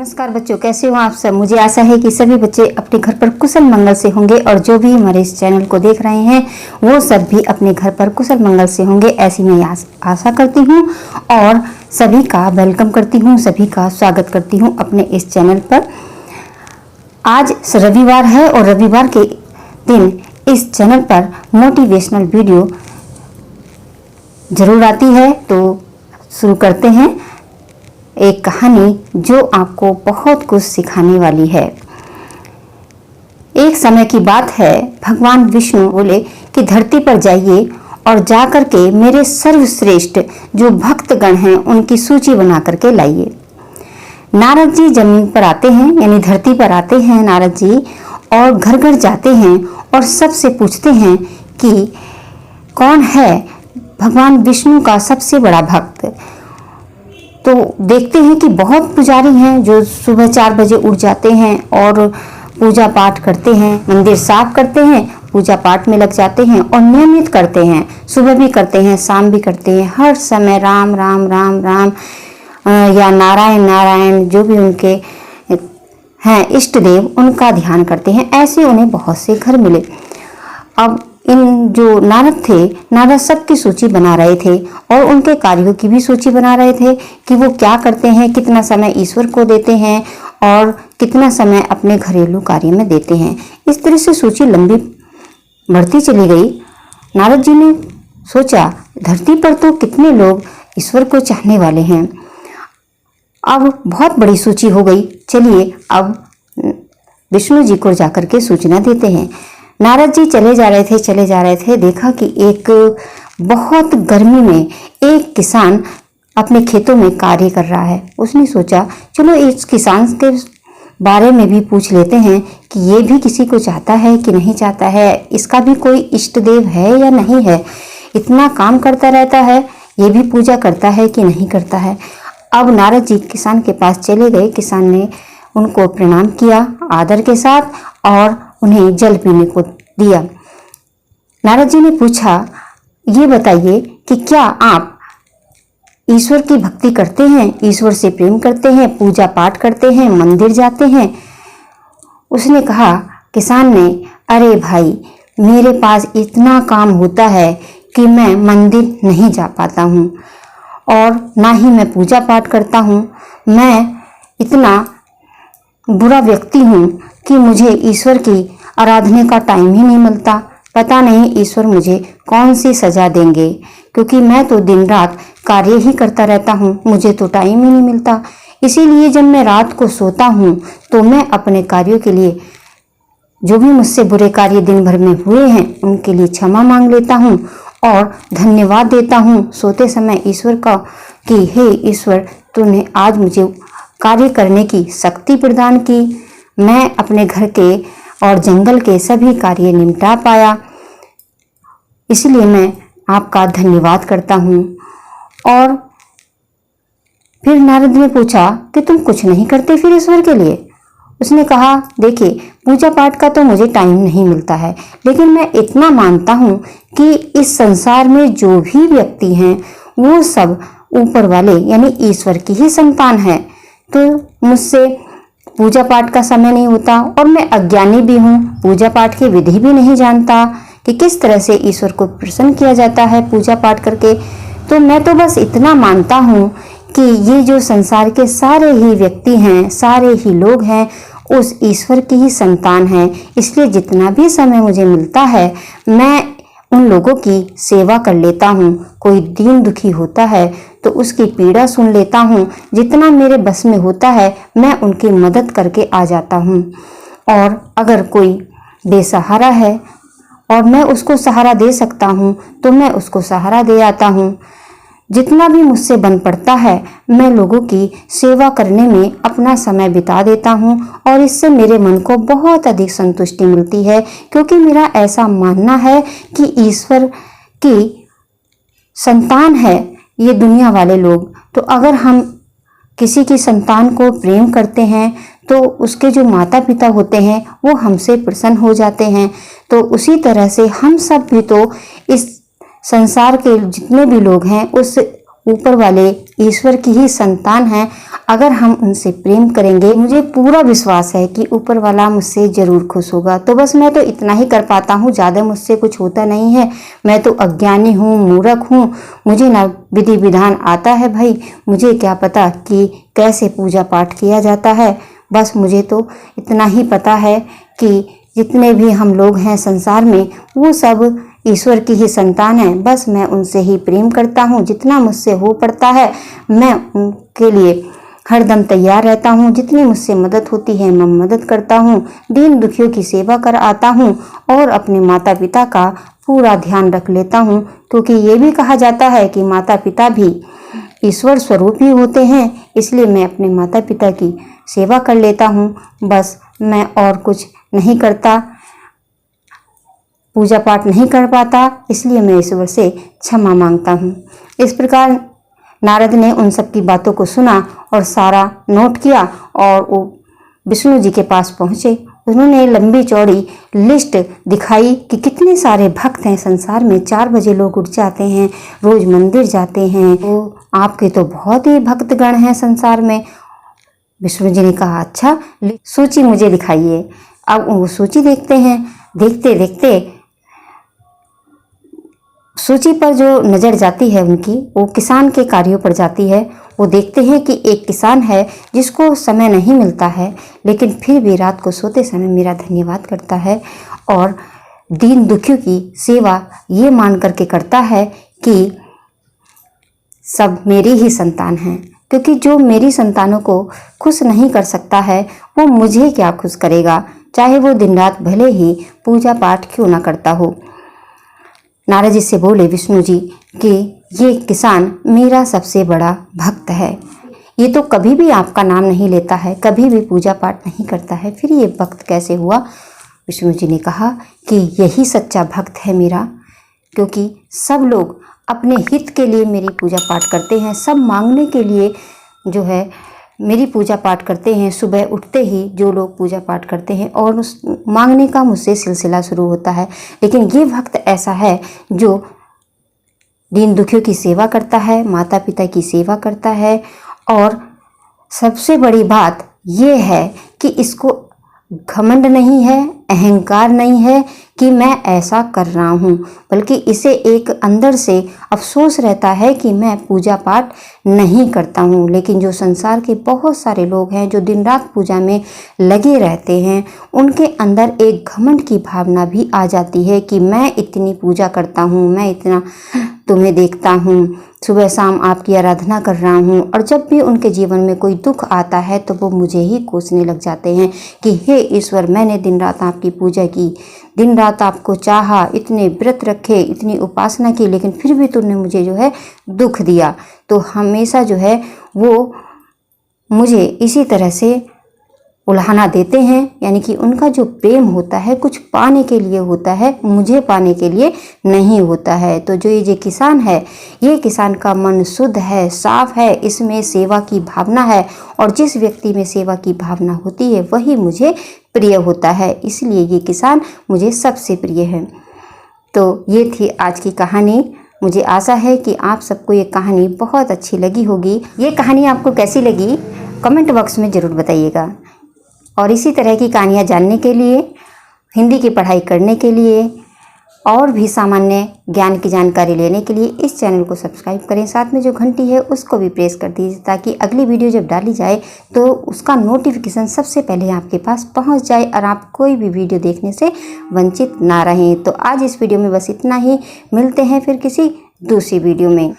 नमस्कार बच्चों, कैसे हो आप सब। मुझे आशा है कि सभी बच्चे अपने घर पर कुशल मंगल से होंगे और जो भी हमारे इस चैनल को देख रहे हैं वो सब भी अपने घर पर कुशल मंगल से होंगे, ऐसी मैं आशा करती हूँ और सभी का वेलकम करती हूँ, सभी का स्वागत करती हूँ अपने इस चैनल पर। आज रविवार है और रविवार के दिन इस चैनल पर मोटिवेशनल वीडियो जरूर आती है, तो शुरू करते हैं एक कहानी जो आपको बहुत कुछ सिखाने वाली है। एक समय की बात है, भगवान विष्णु बोले कि धरती पर जाइए और जाकर के मेरे सर्वश्रेष्ठ जो भक्तगण हैं उनकी सूची बना करके लाइए। नारद जी जमीन पर आते हैं, यानी धरती पर आते हैं नारद जी, और घर घर जाते हैं और सबसे पूछते हैं कि कौन है भगवान विष्णु का सबसे बड़ा भक्त। तो देखते हैं कि बहुत पुजारी हैं जो सुबह 4 बजे उठ जाते हैं और पूजा पाठ करते हैं, मंदिर साफ करते हैं, पूजा पाठ में लग जाते हैं और नियमित करते हैं। सुबह भी करते हैं, शाम भी करते हैं, हर समय राम राम राम राम या नारायण नारायण, जो भी उनके हैं इष्ट देव, उनका ध्यान करते हैं। ऐसे उन्हें बहुत से घर मिले। अब इन जो नारद थे, नारद सबकी सूची बना रहे थे और उनके कार्यों की भी सूची बना रहे थे कि वो क्या करते हैं, कितना समय ईश्वर को देते हैं और कितना समय अपने घरेलू कार्य में देते हैं। इस तरह से सूची लंबी बढ़ती चली गई। नारद जी ने सोचा, धरती पर तो कितने लोग ईश्वर को चाहने वाले हैं, अब बहुत बड़ी सूची हो गई। चलिए अब विष्णु जी को जाकर के सूचना देते हैं। नारद जी चले जा रहे थे, देखा कि एक बहुत गर्मी में एक किसान अपने खेतों में कार्य कर रहा है। उसने सोचा चलो इस किसान के बारे में भी पूछ लेते हैं कि ये भी किसी को चाहता है कि नहीं चाहता है, इसका भी कोई इष्ट देव है या नहीं है, इतना काम करता रहता है, ये भी पूजा करता है कि नहीं करता है। अब नारद जी किसान के पास चले गए। किसान ने उनको प्रणाम किया आदर के साथ और उन्हें जल पीने को दिया। नारद जी ने पूछा, ये बताइए कि क्या आप ईश्वर की भक्ति करते हैं, ईश्वर से प्रेम करते हैं, पूजा पाठ करते हैं, मंदिर जाते हैं? उसने कहा, किसान ने, अरे भाई, मेरे पास इतना काम होता है कि मैं मंदिर नहीं जा पाता हूँ और ना ही मैं पूजा पाठ करता हूँ। मैं इतना बुरा व्यक्ति हूँ कि मुझे ईश्वर की आराधना का टाइम ही नहीं मिलता। पता नहीं ईश्वर मुझे कौन सी सजा देंगे, क्योंकि मैं तो दिन रात कार्य ही करता रहता हूँ, मुझे तो टाइम ही नहीं मिलता। इसीलिए जब मैं रात को सोता हूँ तो मैं अपने कार्यों के लिए, जो भी मुझसे बुरे कार्य दिन भर में हुए हैं, उनके लिए क्षमा मांग लेता हूँ और धन्यवाद देता हूँ सोते समय ईश्वर का कि हे ईश्वर, तूने आज मुझे कार्य करने की शक्ति प्रदान की, मैं अपने घर के और जंगल के सभी कार्य निपटा पाया, इसलिए मैं आपका धन्यवाद करता हूँ। और फिर नारद ने पूछा कि तुम कुछ नहीं करते फिर ईश्वर के लिए? उसने कहा, देखिए, पूजा पाठ का तो मुझे टाइम नहीं मिलता है, लेकिन मैं इतना मानता हूँ कि इस संसार में जो भी व्यक्ति हैं वो सब ऊपर वाले यानी ईश्वर की ही संतान है। तो मुझसे पूजा पाठ का समय नहीं होता और मैं अज्ञानी भी हूँ, पूजा पाठ की विधि भी नहीं जानता कि किस तरह से ईश्वर को प्रसन्न किया जाता है पूजा पाठ करके। तो मैं तो बस इतना मानता हूँ कि ये जो संसार के सारे ही व्यक्ति हैं, सारे ही लोग हैं, उस ईश्वर की ही संतान हैं। इसलिए जितना भी समय मुझे मिलता है मैं उन लोगों की सेवा कर लेता हूँ। कोई दीन दुखी होता है तो उसकी पीड़ा सुन लेता हूँ, जितना मेरे बस में होता है मैं उनकी मदद करके आ जाता हूँ। और अगर कोई बेसहारा है और मैं उसको सहारा दे सकता हूँ तो मैं उसको सहारा दे आता हूँ। जितना भी मुझसे बन पड़ता है मैं लोगों की सेवा करने में अपना समय बिता देता हूँ और इससे मेरे मन को बहुत अधिक संतुष्टि मिलती है, क्योंकि मेरा ऐसा मानना है कि ईश्वर की संतान है ये दुनिया वाले लोग। तो अगर हम किसी की संतान को प्रेम करते हैं तो उसके जो माता पिता होते हैं वो हमसे प्रसन्न हो जाते हैं। तो उसी तरह से हम सब भी तो इस संसार के जितने भी लोग हैं उस ऊपर वाले ईश्वर की ही संतान हैं। अगर हम उनसे प्रेम करेंगे, मुझे पूरा विश्वास है कि ऊपर वाला मुझसे ज़रूर खुश होगा। तो बस मैं तो इतना ही कर पाता हूँ, ज़्यादा मुझसे कुछ होता नहीं है। मैं तो अज्ञानी हूँ, मूर्ख हूँ, मुझे ना विधि विधान आता है भाई, मुझे क्या पता कि कैसे पूजा पाठ किया जाता है। बस मुझे तो इतना ही पता है कि जितने भी हम लोग हैं संसार में वो सब ईश्वर की ही संतान है। बस मैं उनसे ही प्रेम करता हूँ, जितना मुझसे हो पड़ता है मैं उनके लिए हरदम तैयार रहता हूँ। जितनी मुझसे मदद होती है मैं मदद करता हूँ, दीन दुखियों की सेवा कर आता हूँ और अपने माता पिता का पूरा ध्यान रख लेता हूँ, क्योंकि ये भी कहा जाता है कि माता पिता भी ईश्वर स्वरूप ही होते हैं। इसलिए मैं अपने माता पिता की सेवा कर लेता हूँ। बस मैं और कुछ नहीं करता, पूजा पाठ नहीं कर पाता, इसलिए मैं ईश्वर से क्षमा मांगता हूँ। इस प्रकार नारद ने उन सब की बातों को सुना और सारा नोट किया और वो विष्णु जी के पास पहुँचे। उन्होंने लंबी चौड़ी लिस्ट दिखाई कि कितने सारे भक्त हैं संसार में। 4 बजे लोग उठ जाते हैं, रोज मंदिर जाते हैं, तो आपके तो बहुत ही भक्तगण हैं संसार में। विष्णु जी ने कहा, अच्छा सूची मुझे दिखाइए। अब वो सूची देखते हैं, देखते देखते सूची पर जो नज़र जाती है उनकी, वो किसान के कार्यों पर जाती है। वो देखते हैं कि एक किसान है जिसको समय नहीं मिलता है, लेकिन फिर भी रात को सोते समय मेरा धन्यवाद करता है और दीन दुखियों की सेवा ये मान करके करता है कि सब मेरी ही संतान हैं। क्योंकि जो मेरी संतानों को खुश नहीं कर सकता है वो मुझे क्या खुश करेगा, चाहे वो दिन रात भले ही पूजा पाठ क्यों ना करता हो। नारद जी से बोले विष्णु जी कि ये किसान मेरा सबसे बड़ा भक्त है, ये तो कभी भी आपका नाम नहीं लेता है, कभी भी पूजा पाठ नहीं करता है, फिर ये भक्त कैसे हुआ। विष्णु जी ने कहा कि यही सच्चा भक्त है मेरा, क्योंकि सब लोग अपने हित के लिए मेरी पूजा पाठ करते हैं, सब मांगने के लिए जो है मेरी पूजा पाठ करते हैं। सुबह उठते ही जो लोग पूजा पाठ करते हैं और उस मांगने का मुझसे सिलसिला शुरू होता है। लेकिन ये भक्त ऐसा है जो दीन दुखियों की सेवा करता है, माता पिता की सेवा करता है, और सबसे बड़ी बात ये है कि इसको घमंड नहीं है, अहंकार नहीं है कि मैं ऐसा कर रहा हूँ, बल्कि इसे एक अंदर से अफसोस रहता है कि मैं पूजा पाठ नहीं करता हूँ। लेकिन जो संसार के बहुत सारे लोग हैं जो दिन रात पूजा में लगे रहते हैं, उनके अंदर एक घमंड की भावना भी आ जाती है कि मैं इतनी पूजा करता हूँ, मैं इतना तुम्हें देखता हूँ, सुबह शाम आपकी आराधना कर रहा हूँ, और जब भी उनके जीवन में कोई दुख आता है तो वो मुझे ही कोसने लग जाते हैं कि हे ईश्वर, मैंने दिन रात आपकी पूजा की, दिन रात आपको चाहा, इतने व्रत रखे, इतनी उपासना की, लेकिन फिर भी तुमने मुझे जो है दुख दिया। तो हमेशा जो है वो मुझे इसी तरह से उल्हाना देते हैं, यानी कि उनका जो प्रेम होता है कुछ पाने के लिए होता है, मुझे पाने के लिए नहीं होता है। तो जो ये किसान है, ये किसान का मन शुद्ध है, साफ है, इसमें सेवा की भावना है, और जिस व्यक्ति में सेवा की भावना होती है वही मुझे प्रिय होता है, इसलिए ये किसान मुझे सबसे प्रिय है। तो ये थी आज की कहानी। मुझे आशा है कि आप सबको ये कहानी बहुत अच्छी लगी होगी। ये कहानी आपको कैसी लगी कमेंट बॉक्स में ज़रूर बताइएगा। और इसी तरह की कहानियाँ जानने के लिए, हिंदी की पढ़ाई करने के लिए और भी सामान्य ज्ञान की जानकारी लेने के लिए इस चैनल को सब्सक्राइब करें। साथ में जो घंटी है उसको भी प्रेस कर दीजिए, ताकि अगली वीडियो जब डाली जाए तो उसका नोटिफिकेशन सबसे पहले आपके पास पहुंच जाए और आप कोई भी वीडियो देखने से वंचित ना रहें। तो आज इस वीडियो में बस इतना ही, मिलते हैं फिर किसी दूसरी वीडियो में।